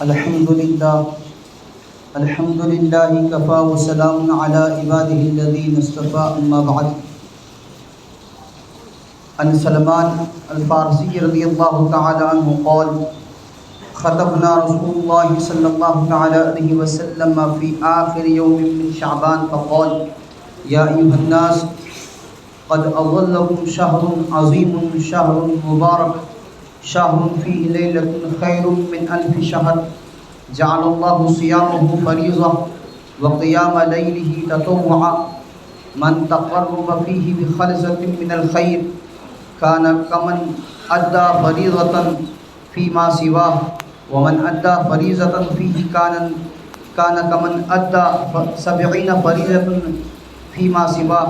الحمد لله كفى وسلام على عباده الذين اصطفى اما بعد. عن سلمان الفارسی رضی اللہ تعالی عنہ قال خطبنا رسول الله صلی اللہ تعالی علیہ وسلم في آخر يوم من شعبان فقال يا أيها الناس قد أظلكم شهر عظيم شهر مبارك شهر فيه ليلة خير من ألف شهر جعل الله صيامه فريضة وقيام ليله تطوعا من تقرب فيه بخلصة من الخير كان كمن أدى فريضة فيما سواه ومن أدى فريضة فيه كان كمن أدى 70 فريضة فيما سواه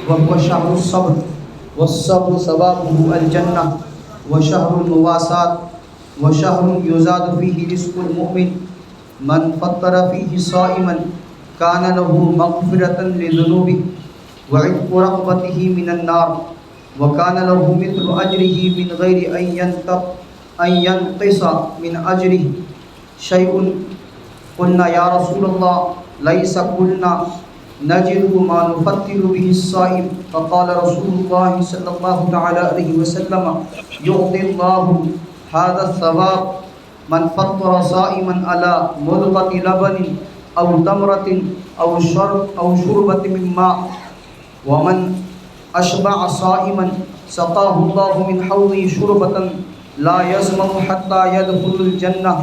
وهو شهر الصبر والصبر ثوابه الجنة وشهر المواساة وشهر يزاد فيه رزق المؤمن من فطر فيه صائما كان له مغفرة لذنوبه وعتق رقبته من النار وكان له مثل أجره من غير أن ينقص من أجره شيء. قلنا يا رسول الله ليس قلنا نجد ما نفطر به الصائم فقال رسول الله صلى الله تعالى عليه وسلم يعطي الله هذا الثواب من فطر صائما على مضغة لبن أو تمرة أو شربة من ماء ومن أشبع صائما سقاه الله من حوضه شربة لا يظمأ حتى يدخل الجنة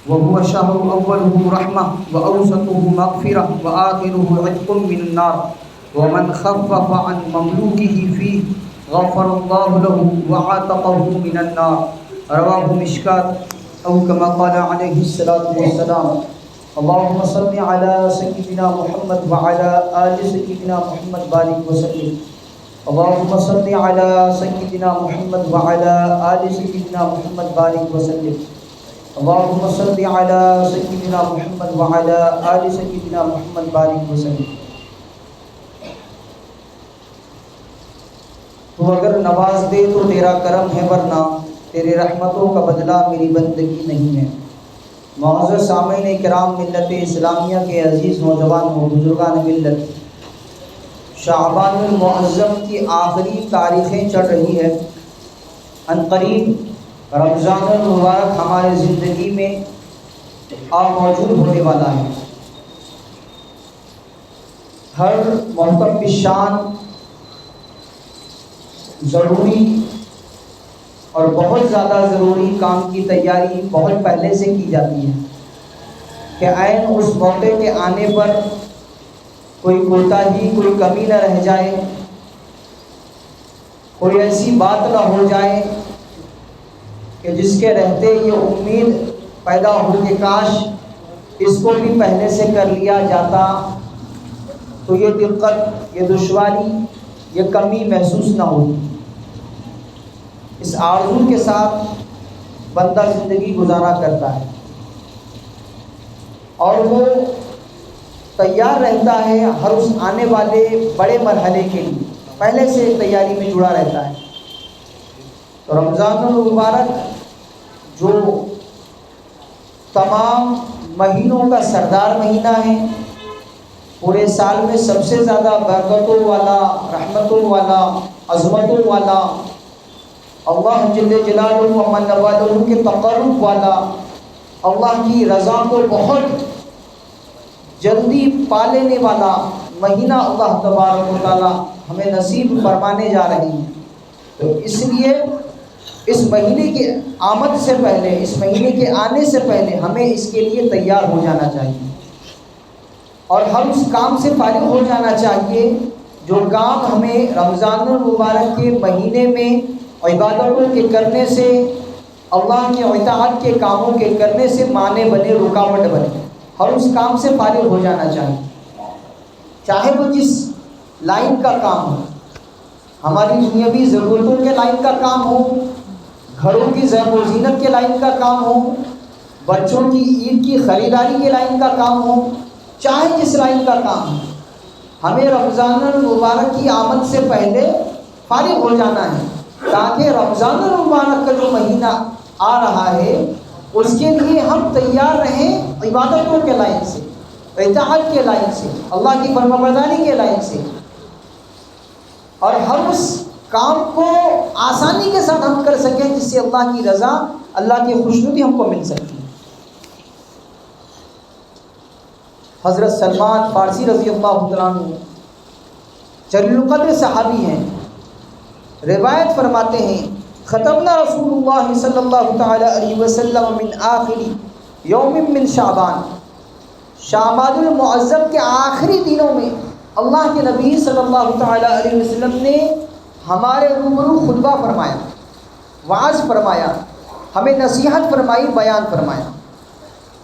وهو شهر أوله رحمة وأوسطه مغفرة وآخره عتق من النار ومن خفف عن مملوكه فيه غفر الله له وعاتقه من النار. رواه مشكات أو كما قال عليه الصلاة والسلام. اللهم صل على سيدنا محمد وعلى آل سيدنا محمد بارك وسلم. اللهم صل على سيدنا محمد وعلى آل سيدنا محمد بارك وسلم. اللهم صل على سيدنا محمد وعلى آل سيدنا محمد بارك وسلم. تو اگر نواز دے تو تیرا کرم ہے ورنہ تیرے رحمتوں کا بدلہ میری بندگی نہیں ہے. معزز سامعین کرام، ملت اسلامیہ کے عزیز نوجوانوں، بزرگان ملت، شعبان المعظم کی آخری تاریخیں چڑھ رہی ہے. عنقریب رمضان المبارک ہمارے زندگی میں موجود ہونے والا ہے. ہر محترم شان ضروری اور بہت زیادہ ضروری کام کی تیاری بہت پہلے سے کی جاتی ہے کہ عین اس موقع کے آنے پر کوئی کوتاہی، کوئی کمی نہ رہ جائے، کوئی ایسی بات نہ ہو جائے کہ جس کے رہتے یہ امید پیدا ہو کہ کاش اس کو بھی پہلے سے کر لیا جاتا تو یہ دقت، یہ دشواری، یہ کمی محسوس نہ ہوتی. اس آرزو کے ساتھ بندہ زندگی گزارا کرتا ہے اور وہ تیار رہتا ہے ہر اس آنے والے بڑے مرحلے کے لیے، پہلے سے تیاری میں جڑا رہتا ہے. تو رمضان المبارک جو تمام مہینوں کا سردار مہینہ ہے، پورے سال میں سب سے زیادہ برکتوں والا، رحمتوں والا، عظمتوں والا، اللہ جل جلالہ و من والہ کے تقرب والا، اللہ کی رضا کو بہت جلدی پا لینے والا مہینہ اللہ تبارک و تعالی ہمیں نصیب فرمانے جا رہے ہیں. تو اس لیے اس مہینے کی آمد سے پہلے، اس مہینے کے آنے سے پہلے ہمیں اس کے لیے تیار ہو جانا چاہیے اور ہم اس کام سے فارغ ہو جانا چاہیے جو کام ہمیں رمضان المبارک کے مہینے میں عبادتوں کے کرنے سے، اللہ کے اطاعت کے کاموں کے کرنے سے مانع بنے، رکاوٹ بنے. ہر اس کام سے فارغ ہو جانا چاہیے، چاہے وہ جس لائن کا کام ہو، ہماری دنیاوی ضرورتوں کے لائن کا کام ہو، گھروں کی زیب و زینت کے لائن کا کام ہو، بچوں کی عید کی خریداری کے لائن کا کام ہو، چاہے جس لائن کا کام ہو، ہمیں رمضان المبارک کی آمد سے پہلے فارغ ہو جانا ہے تاکہ رمضان المبارک کا جو مہینہ آ رہا ہے اس کے لیے ہم تیار رہیں عبادتوں کے لائن سے، اطاعت کے لائن سے، اللہ کی فرمانبرداری کے لائن سے، اور ہم اس کام کو آسانی کے ساتھ ہم کر سکیں جس سے اللہ کی رضا، اللہ کی خوشنودی ہم کو مل سکتی ہے۔ حضرت سلمان فارسی رضی اللہ تعالیٰ عنہ جلیل القدر صحابی ہیں، روایت فرماتے ہیں ختمنا رسول اللہ صلی اللہ تعالی علیہ وسلم من آخر یوم من شعبان، شعبان المعظم کے آخری دنوں میں اللہ کے نبی صلی اللہ تعالی علیہ وسلم نے ہمارے روبرو خطبہ فرمایا، وعظ فرمایا، ہمیں نصیحت فرمائی، بیان فرمایا۔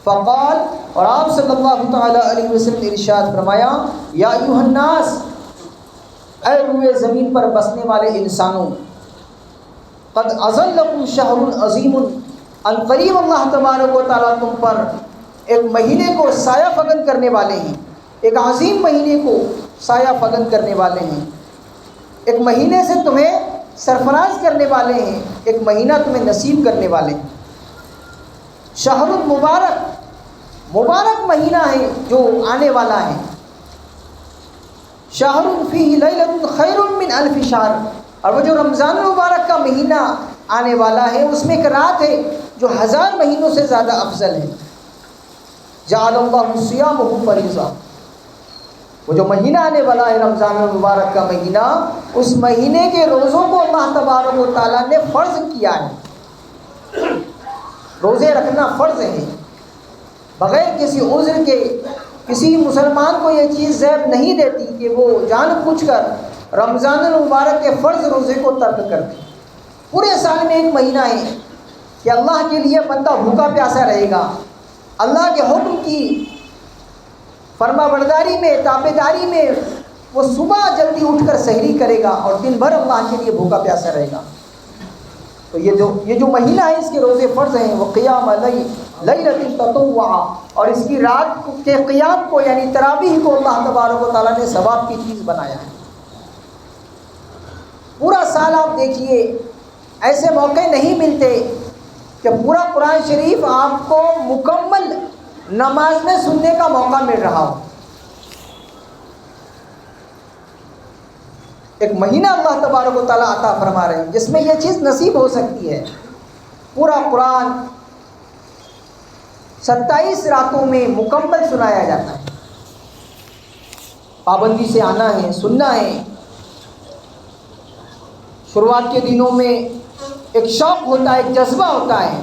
فقال، اور آپ صلی اللہ تعالی علیہ وسلم نے ارشاد فرمایا، یا ایھا الناس، اے روئے زمین پر بسنے والے انسانوں، قد اظلکم شہر عظیم، ان قریب اللہ تبارک و تعالیٰ تم پر ایک مہینے کو سایہ فگن کرنے والے ہیں، ایک عظیم مہینے کو سایہ فگن کرنے والے ہیں، ایک مہینے سے تمہیں سرفراز کرنے والے ہیں، ایک مہینہ تمہیں نصیب کرنے والے ہیں۔ شہر مبارک، مبارک مہینہ ہے جو آنے والا ہے۔ شہر فیہ لیلۃ خیر من الف شہر، اور وہ جو رمضان المبارک کا مہینہ آنے والا ہے اس میں ایک رات ہے جو 1000 مہینوں سے زیادہ افضل ہے۔ جعل اللہ صیامہ فریضہ، وہ جو مہینہ آنے والا ہے رمضان المبارک کا مہینہ، اس مہینے کے روزوں کو اللہ تبارک و تعالیٰ نے فرض کیا ہے۔ روزے رکھنا فرض ہے، بغیر کسی عذر کے کسی مسلمان کو یہ چیز زیب نہیں دیتی کہ وہ جان بوجھ کر رمضان المبارک کے فرض روزے کو ترک کر دے۔ پورے سال میں ایک مہینہ ہے کہ اللہ کے لیے بندہ بھوکا پیاسا رہے گا، اللہ کے حکم کی فرما برداری میں، تابعداری میں وہ صبح جلدی اٹھ کر سحری کرے گا اور دن بھر اللہ کے لیے بھوکا پیاسا رہے گا۔ تو یہ جو مہینہ ہے اس کے روزے فرض ہیں، وہ قیام لیلۃ تطوع، اور اس کی رات کے قیام کو یعنی تراویح کو اللہ تبارک و تعالیٰ نے ثواب کی چیز بنایا ہے۔ پورا سال آپ دیکھیے ایسے موقع نہیں ملتے کہ پورا قرآن شریف آپ کو مکمل نماز میں سننے کا موقع مل رہا ہو۔ ایک مہینہ اللہ تبارک و تعالیٰ عطا فرما رہے ہیں جس میں یہ چیز نصیب ہو سکتی ہے۔ پورا قرآن 27 راتوں میں مکمل سنایا جاتا ہے۔ پابندی سے آنا ہے، سننا ہے۔ شروعات کے دنوں میں ایک شوق ہوتا ہے، ایک جذبہ ہوتا ہے،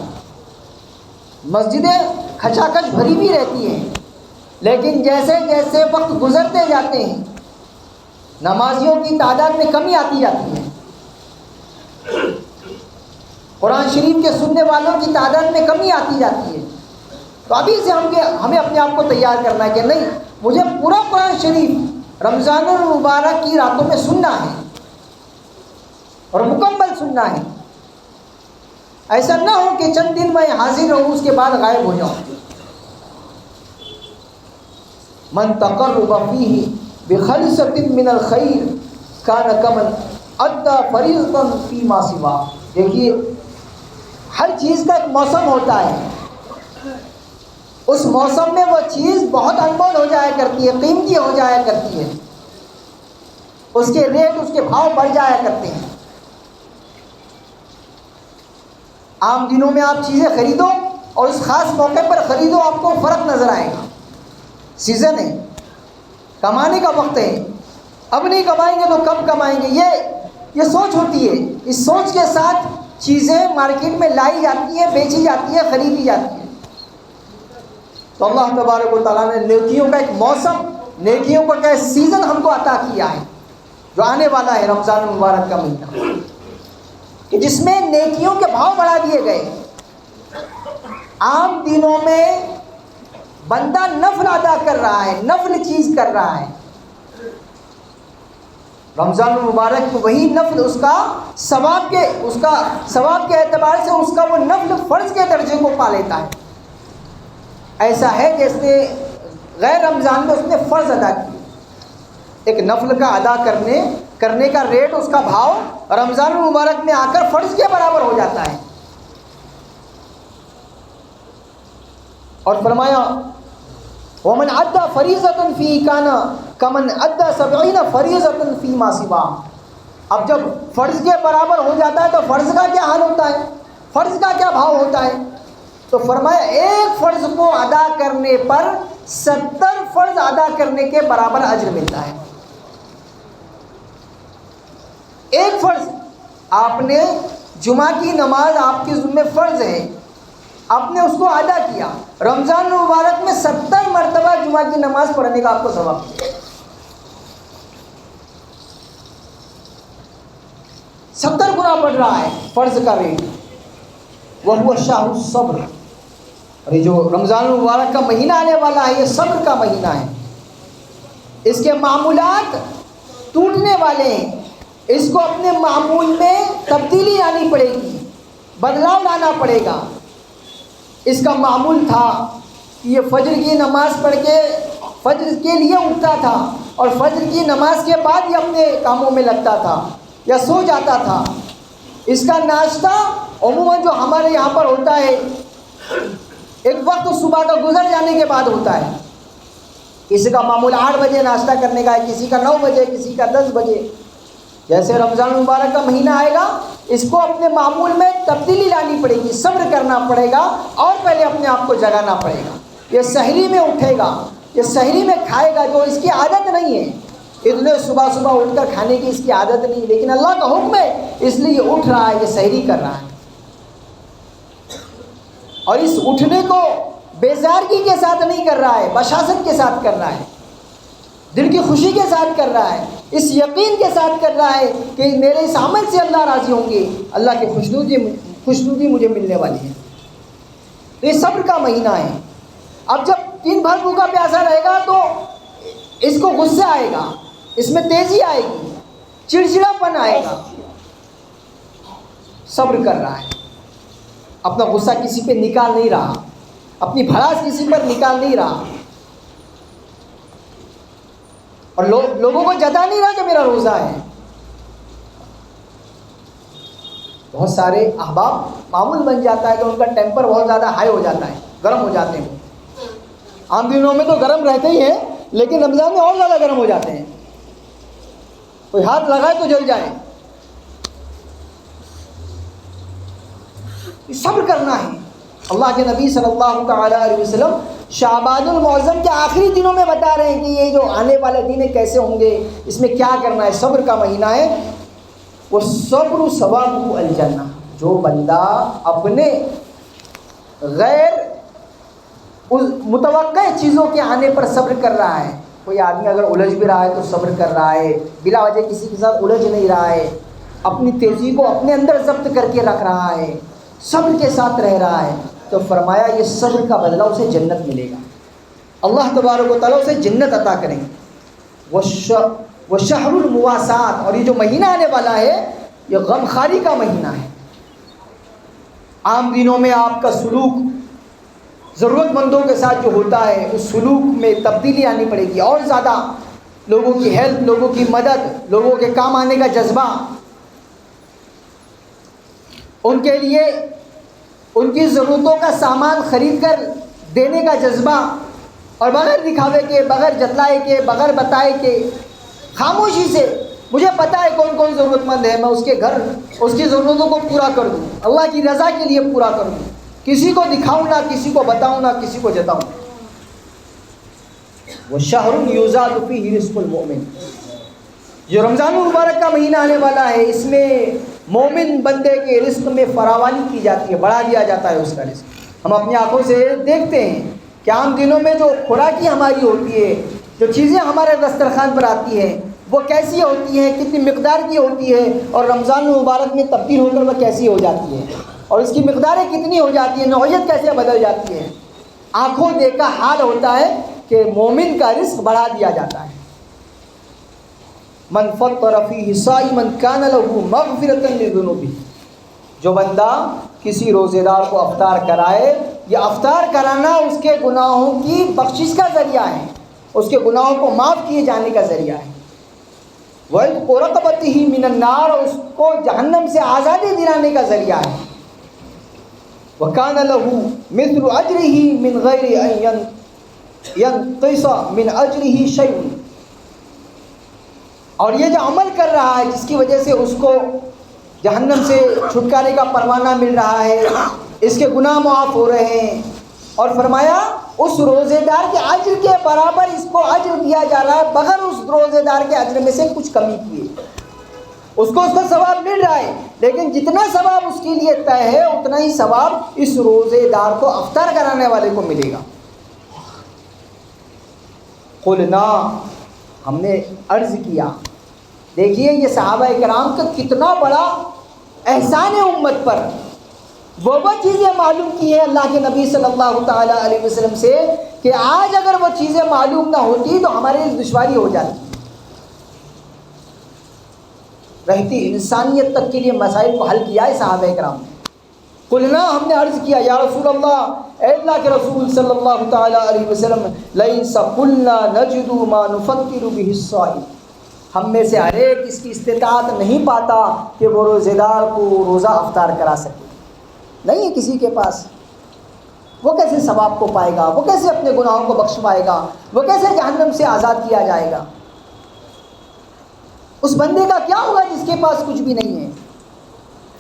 مسجدیں کھچا کھچ بھری بھی رہتی ہیں، لیکن جیسے جیسے وقت گزرتے جاتے ہیں نمازیوں کی تعداد میں کمی آتی جاتی ہے، قرآن شریف کے سننے والوں کی تعداد میں کمی آتی جاتی ہے۔ تو ابھی سے ہمیں اپنے آپ کو تیار کرنا ہے کہ نہیں، مجھے پورا قرآن شریف رمضان المبارک کی راتوں میں سننا ہے اور مکمل سننا ہے۔ ایسا نہ ہو کہ چند دن میں حاضر رہوں اس کے بعد غائب ہو جاؤں۔ من تقرب فیہ بخلصۃ من الخیر کان کمن ادی فریضۃ فیما سوا۔ دیکھیے ہر چیز کا ایک موسم ہوتا ہے، اس موسم میں وہ چیز بہت انمول ہو جایا کرتی ہے، قیمتی ہو جایا کرتی ہے، اس کے ریٹ، اس کے بھاؤ بڑھ جایا کرتے ہیں۔ عام دنوں میں آپ چیزیں خریدو اور اس خاص موقع پر خریدو، آپ کو فرق نظر آئے گا۔ سیزن ہے، کمانے کا وقت ہے، اب نہیں کمائیں گے تو کب کمائیں گے، یہ سوچ ہوتی ہے۔ اس سوچ کے ساتھ چیزیں مارکیٹ میں لائی جاتی ہیں، بیچی جاتی ہیں، خریدی جاتی ہیں۔ تو اللہ تبارک و تعالیٰ نے نیکیوں کا ایک موسم، نیکیوں کا ایک سیزن ہم کو عطا کیا ہے جو آنے والا ہے رمضان المبارک کا مہینہ، کہ جس میں نیکیوں کے بھاؤ بڑھا دیے گئے۔ عام دنوں میں بندہ نفل ادا کر رہا ہے، نفل چیز کر رہا ہے، رمضان المبارک وہی نفل اس کا ثواب کے اعتبار سے اس کا وہ نفل فرض کے درجے کو پا لیتا ہے۔ ایسا ہے جیسے غیر رمضان میں اس نے فرض ادا کیا، ایک نفل کا ادا کرنے کا ریٹ، اس کا بھاؤ رمضان المبارک میں آ کر فرض کے برابر ہو جاتا ہے۔ اور فرمایا ومن ادى فریضۃ فی کان کمن ادى 70 فریضۃ فیما سوا. اب جب فرض کے برابر ہو جاتا ہے تو فرض کا کیا حال ہوتا ہے, فرض کا کیا بھاؤ ہوتا ہے؟ تو فرمایا ایک فرض کو ادا کرنے پر 70 فرض ادا کرنے کے برابر اجر ملتا ہے. ایک فرض آپ نے, جمعہ کی نماز آپ کے ذمہ فرض ہے, آپ نے اس کو ادا کیا, رمضان المبارک میں 70 مرتبہ جمعہ کی نماز پڑھنے کا آپ کو ثواب ملے. 70 گنا بڑھ رہا ہے فرض کا ریٹ. وہ شاہ الصبر. اور یہ جو رمضان المبارک کا مہینہ آنے والا ہے یہ صبر کا مہینہ ہے. اس کے معمولات ٹوٹنے والے ہیں, اس کو اپنے معمول میں تبدیلی آنی پڑے گی, بدلاؤ لانا پڑے گا. اس کا معمول تھا کہ یہ فجر کی نماز پڑھ کے فجر کے لیے اٹھتا تھا اور فجر کی نماز کے بعد یہ اپنے کاموں میں لگتا تھا یا سو جاتا تھا. اس کا ناشتہ عموماً جو ہمارے یہاں پر ہوتا ہے ایک وقت صبح کا گزر جانے کے بعد ہوتا ہے. کسی کا معمول 8 بجے ناشتہ کرنے کا ہے, کسی کا 9 بجے, کسی کا 10 بجے. جیسے رمضان المبارک کا مہینہ آئے گا اس کو اپنے معمول میں تبدیلی لانی پڑے گی, صبر کرنا پڑے گا اور پہلے اپنے آپ کو جگانا پڑے گا. یہ سحری میں اٹھے گا, یہ سحری میں کھائے گا, جو اس کی عادت نہیں ہے. اتنے صبح صبح اٹھ کر کھانے کی اس کی عادت نہیں, لیکن اللہ کا حکم ہے اس لیے یہ اٹھ رہا ہے, یہ سحری کر رہا ہے. اور اس اٹھنے کو بیزارگی کے ساتھ نہیں کر رہا ہے, بشاشت کے ساتھ کر رہا ہے, دل کی خوشی کے ساتھ کر رہا ہے, اس یقین کے ساتھ کر رہا ہے کہ میرے اس عمل سے اللہ راضی ہوں گے, اللہ کی خوشنودی مجھے ملنے والی ہے. یہ صبر کا مہینہ ہے. اب جب دن بھر بھوکا پیاسا رہے گا تو اس کو غصہ آئے گا, اس میں تیزی آئے گی, چڑچڑاپن آئے گا. صبر کر رہا ہے, اپنا غصہ کسی پہ نکال نہیں رہا, اپنی بھڑاس کسی پر نکال نہیں رہا, اور لوگوں کو جتا نہیں رہا کہ میرا روزہ ہے. بہت سارے احباب معمول بن جاتا ہے کہ ان کا ٹیمپر بہت زیادہ ہائی ہو جاتا ہے, گرم ہو جاتے ہیں. عام دنوں میں تو گرم رہتے ہی ہیں لیکن رمضان میں اور زیادہ گرم ہو جاتے ہیں. کوئی ہاتھ لگائے تو جل جائے. صبر کرنا ہے. اللہ کے نبی صلی اللہ تعالیٰ علیہ وسلم شعبان المعظم کے آخری دنوں میں بتا رہے ہیں کہ یہ جو آنے والے دن کیسے ہوں گے, اس میں کیا کرنا ہے. صبر کا مہینہ ہے. وہ صبر ثوابہ الجنہ. جو بندہ اپنے غیر متوقع چیزوں کے آنے پر صبر کر رہا ہے, کوئی آدمی اگر الجھ بھی رہا ہے تو صبر کر رہا ہے, بلا وجہ کسی کے ساتھ الجھ نہیں رہا ہے, اپنی تیزی کو اپنے اندر ضبط کر کے رکھ رہا ہے, صبر کے ساتھ رہ رہا ہے, تو فرمایا یہ صبر کا بدلہ اسے جنت ملے گا. اللہ تبارک و تعالیٰ اسے جنت عطا کریں گے. وہ شہر المواسات. اور یہ جو مہینہ آنے والا ہے یہ غمخواری کا مہینہ ہے. عام دنوں میں آپ کا سلوک ضرورت مندوں کے ساتھ جو ہوتا ہے اس سلوک میں تبدیلی آنی پڑے گی. اور زیادہ لوگوں کی ہیلپ, لوگوں کی مدد, لوگوں کے کام آنے کا جذبہ, ان کے لیے ان کی ضرورتوں کا سامان خرید کر دینے کا جذبہ, اور بغیر دکھاوے کے, بغیر جتلائے کے, بغیر بتائے کے, خاموشی سے مجھے پتہ ہے کون کون ضرورت مند ہے, میں اس کے گھر اس کی ضرورتوں کو پورا کر دوں, اللہ کی رضا کے لیے پورا کر دوں, کسی کو دکھاؤں نہ, کسی کو بتاؤں نہ, کسی کو جتاؤں. وہ شہر یوزاد فیہ رزق المؤمن. جو رمضان المبارک کا مہینہ آنے والا ہے اس میں مومن بندے کے رزق میں فراوانی کی جاتی ہے, بڑھا دیا جاتا ہے اس کا رزق. ہم اپنی آنکھوں سے دیکھتے ہیں کہ عام دنوں میں جو خوراکی ہماری ہوتی ہے, جو چیزیں ہمارے دسترخوان پر آتی ہیں وہ کیسی ہوتی ہیں, کتنی مقدار کی ہوتی ہے, اور رمضان المبارک میں تبدیل ہو کر وہ کیسی ہو جاتی ہے, اور اس کی مقداریں کتنی ہو جاتی ہیں, نوعیت کیسے بدل جاتی ہے. آنکھوں دیکھا حال ہوتا ہے کہ مومن کا رزق بڑھا دیا جاتا ہے. من فطر فیہ صائما کان لہ مغفرۃ لذنوبہ. جو بندہ کسی روزے دار کو افطار کرائے, یہ افطار کرانا اس کے گناہوں کی بخشش کا ذریعہ ہے, اس کے گناہوں کو معاف کیے جانے کا ذریعہ ہے. وَعِتْقُ رَقَبَتِهِ مِنَ النَّارِ. اس کو جہنم سے آزادی دلانے کا ذریعہ ہے. وَكَانَ لَهُ مِثْلُ أَجْرِهِ مِنْ غَيْرِ أَنْ يَنْقِصَ مِنْ أَجْرِهِ شَيْءٌ. اور یہ جو عمل کر رہا ہے جس کی وجہ سے اس کو جہنم سے چھٹکارے کا پروانہ مل رہا ہے، اس کے گناہ معاف ہو رہے ہیں، اور فرمایا اس روزے دار کے اجر کے برابر اس کو اجر دیا جا رہا ہے بغیر اس روزے دار کے اجر میں سے کچھ کمی کیے. اس کو ثواب مل رہا ہے، لیکن جتنا ثواب اس کے لیے طے ہے اتنا ہی ثواب اس روزے دار کو افطار کرانے والے کو ملے گا. قلنا، ہم نے عرض کیا. دیکھیے یہ صحابہ کرام کا کتنا بڑا احسان ہے امت پر. وہ چیزیں معلوم کی ہیں اللہ کے نبی صلی اللہ تعالیٰ علیہ وسلم سے کہ آج اگر وہ چیزیں معلوم نہ ہوتی تو ہمارے لیے دشواری ہو جاتی رہتی. انسانیت تک کے لیے مسائل کو حل کیا ہے صحابہ کرام نے. قلنا، ہم نے عرض کیا، یا رسول اللہ، اے اللہ کے رسول صلی اللہ تعالیٰ علیہ وسلم، لَيْسَ قُلْنَا نَجِدُ مَا نُفَطِّرُ بِهِ الصَّائِمَ. ہم میں سے ہر ایک اس کی استطاعت نہیں پاتا کہ وہ روزے دار کو روزہ افطار کرا سکے. نہیں ہے کسی کے پاس. وہ کیسے ثواب کو پائے گا؟ وہ کیسے اپنے گناہوں کو بخش پائے گا؟ وہ کیسے جہنم سے آزاد کیا جائے گا؟ اس بندے کا کیا ہوگا جس کے پاس کچھ بھی نہیں ہے؟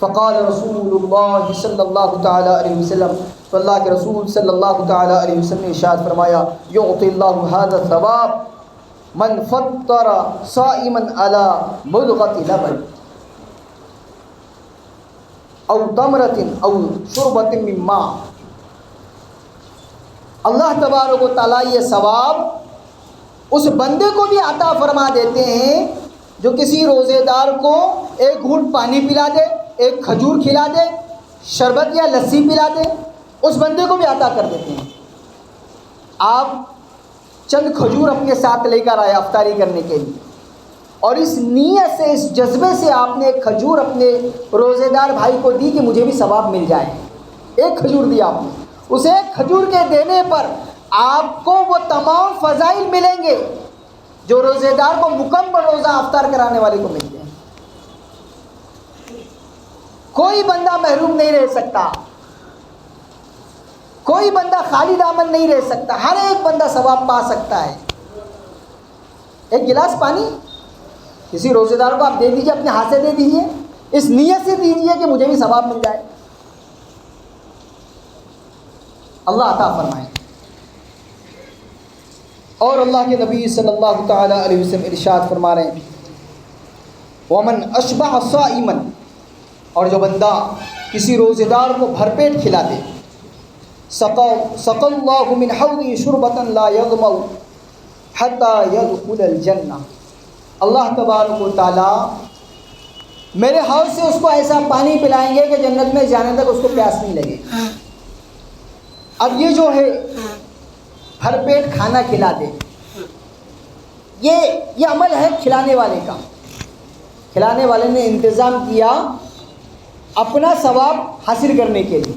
فقال رسول اللہ صلی اللہ تعالیٰ علیہ وسلم، تو اللہ کے رسول صلی اللہ تعالیٰ علیہ وسلم نے ارشاد فرمایا، یعطی اللہ ھذا الثواب من فطر صائما علی مضغۃ لبن او تمرۃ او شربۃ من ماء. اللہ تبارک و تعالیٰ یہ ثواب اس بندے کو بھی عطا فرما دیتے ہیں جو کسی روزے دار کو ایک گھونٹ پانی پلا دے، ایک کھجور کھلا دے، شربت یا لسی پلا دے، اس بندے کو بھی عطا کر دیتے ہیں. آپ چند کھجور اپنے ساتھ لے کر آئے افطاری کرنے کے لیے، اور اس نیت سے، اس جذبے سے آپ نے ایک کھجور اپنے روزے دار بھائی کو دی کہ مجھے بھی ثواب مل جائے. ایک کھجور دیا آپ نے. اسے ایک کھجور کے دینے پر آپ کو وہ تمام فضائل ملیں گے جو روزے دار کو مکمل روزہ افطار کرانے والے کو ملتے ہیں. کوئی بندہ محروم نہیں رہ سکتا، کوئی بندہ خالی دامن نہیں رہ سکتا، ہر ایک بندہ ثواب پا سکتا ہے. ایک گلاس پانی کسی روزے دار کو آپ دے دیجیے، اپنے ہاتھ سے دے دیجیے، اس نیت سے دیجیے کہ مجھے بھی ثواب مل جائے. اللہ عطا فرمائے. اور اللہ کے نبی صلی اللہ تعالیٰ علیہ وسلم ارشاد فرما رہے ہیں، وَمَنْ أَشْبَعَ صَائِمًا، اور جو بندہ کسی روزے دار کو بھر پیٹ کھلا دے، سَقَى اللَّهُ مِنْ حَوْضِهِ شُرْبَةً لَا يَظْمَأُ حَتَّى يَدْخُلَ الْجَنَّةَ. اللہ تبارک و تعالیٰ میرے حوض سے اس کو ایسا پانی پلائیں گے کہ جنت میں جانے تک اس کو پیاس نہیں لگے. اب یہ جو ہے بھر پیٹ کھانا کھلا دے، یہ عمل ہے کھلانے والے کا. کھلانے والے نے انتظام کیا اپنا ثواب حاصل کرنے کے لیے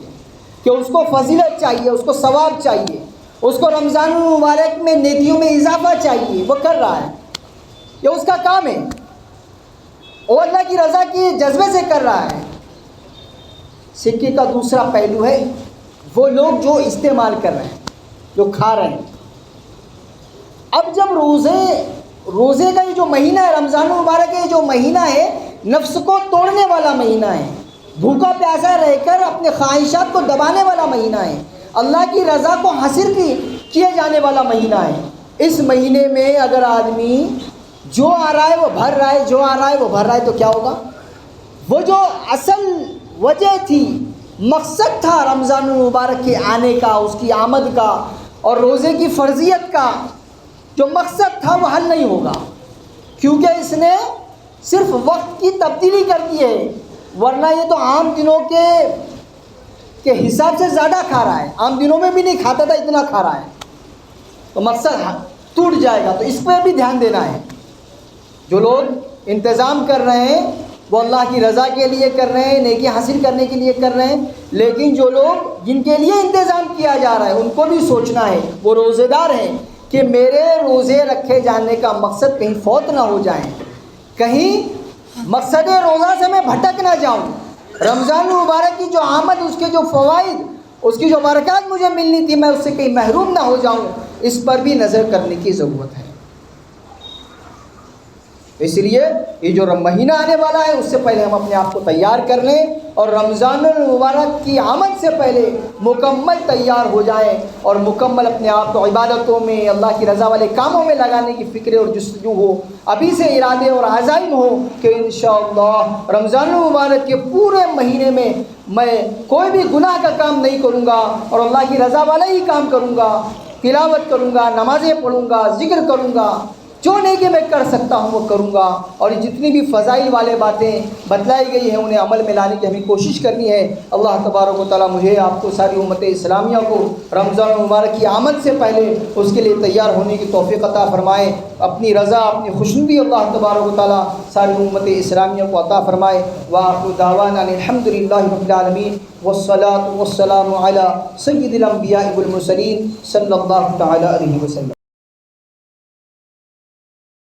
کہ اس کو فضیلت چاہیے، اس کو ثواب چاہیے، اس کو رمضان المبارک میں نیکیوں میں اضافہ چاہیے. وہ کر رہا ہے، یہ اس کا کام ہے، وہ اللہ کی رضا کی جذبے سے کر رہا ہے. سکے کا دوسرا پہلو ہے وہ لوگ جو استعمال کر رہے ہیں، جو کھا رہے ہیں. اب جب روزے کا یہ جو مہینہ ہے، رمضان المبارک کا یہ جو مہینہ ہے، نفس کو توڑنے والا مہینہ ہے، بھوکا پیاسا رہ کر اپنے خواہشات کو دبانے والا مہینہ ہے، اللہ کی رضا کو حاصل کیے جانے والا مہینہ ہے. اس مہینے میں اگر آدمی جو آ رہا ہے وہ بھر رہا ہے، جو آ رہا ہے وہ بھر رہا ہے، تو کیا ہوگا؟ وہ جو اصل وجہ تھی، مقصد تھا رمضان المبارک کے آنے کا، اس کی آمد کا اور روزے کی فرضیت کا، جو مقصد تھا وہ حل نہیں ہوگا، کیونکہ اس نے صرف وقت کی تبدیلی کر دی ہے. ورنہ یہ تو عام دنوں کے حساب سے زیادہ کھا رہا ہے. عام دنوں میں بھی نہیں کھاتا تھا، اتنا کھا رہا ہے، تو مقصد ٹوٹ جائے گا. تو اس پہ بھی دھیان دینا ہے. جو لوگ انتظام کر رہے ہیں وہ اللہ کی رضا کے لیے کر رہے ہیں، نیکی حاصل کرنے کے لیے کر رہے ہیں. لیکن جو لوگ جن کے لیے انتظام کیا جا رہا ہے ان کو بھی سوچنا ہے، وہ روزے دار ہیں، کہ میرے روزے رکھے جانے کا مقصد کہیں فوت نہ ہو جائیں، کہیں مقصد روزہ سے میں بھٹک نہ جاؤں، رمضان المبارک کی جو آمد، اس کے جو فوائد، اس کی جو برکات مجھے ملنی تھی، میں اس سے کہیں محروم نہ ہو جاؤں، اس پر بھی نظر کرنے کی ضرورت ہے۔ اس لیے یہ جو مہینہ آنے والا ہے، اس سے پہلے ہم اپنے آپ کو تیار کر لیں اور رمضان المبارک کی آمد سے پہلے مکمل تیار ہو جائیں اور مکمل اپنے آپ کو عبادتوں میں، اللہ کی رضا والے کاموں میں لگانے کی فکر اور جستجو ہو، ابھی سے ارادے اور عزائم ہو کہ انشاءاللہ رمضان المبارک کے پورے مہینے میں میں کوئی بھی گناہ کا کام نہیں کروں گا اور اللہ کی رضا والا ہی کام کروں گا، تلاوت کروں گا، نمازیں پڑھوں گا، ذکر کروں گا، جو نیکی میں کر سکتا ہوں وہ کروں گا، اور جتنی بھی فضائل والے باتیں بتلائی گئی ہیں انہیں عمل میں لانے کی ہمیں کوشش کرنی ہے۔ اللہ تبارک و تعالیٰ مجھے، آپ کو، ساری امت اسلامیہ کو رمضان المبارک کی آمد سے پہلے اس کے لیے تیار ہونے کی توفیق عطا فرمائے، اپنی رضا، اپنی خوشنودی اللہ تبارک و تعالیٰ ساری امت اسلامیہ کو عطا فرمائے۔ وآخر دعوانا الحمد للہ رب العالمین، والصلاة والسلام علی سید الانبیاء والمرسلین صلی اللہ تعالی علیہ وسلم۔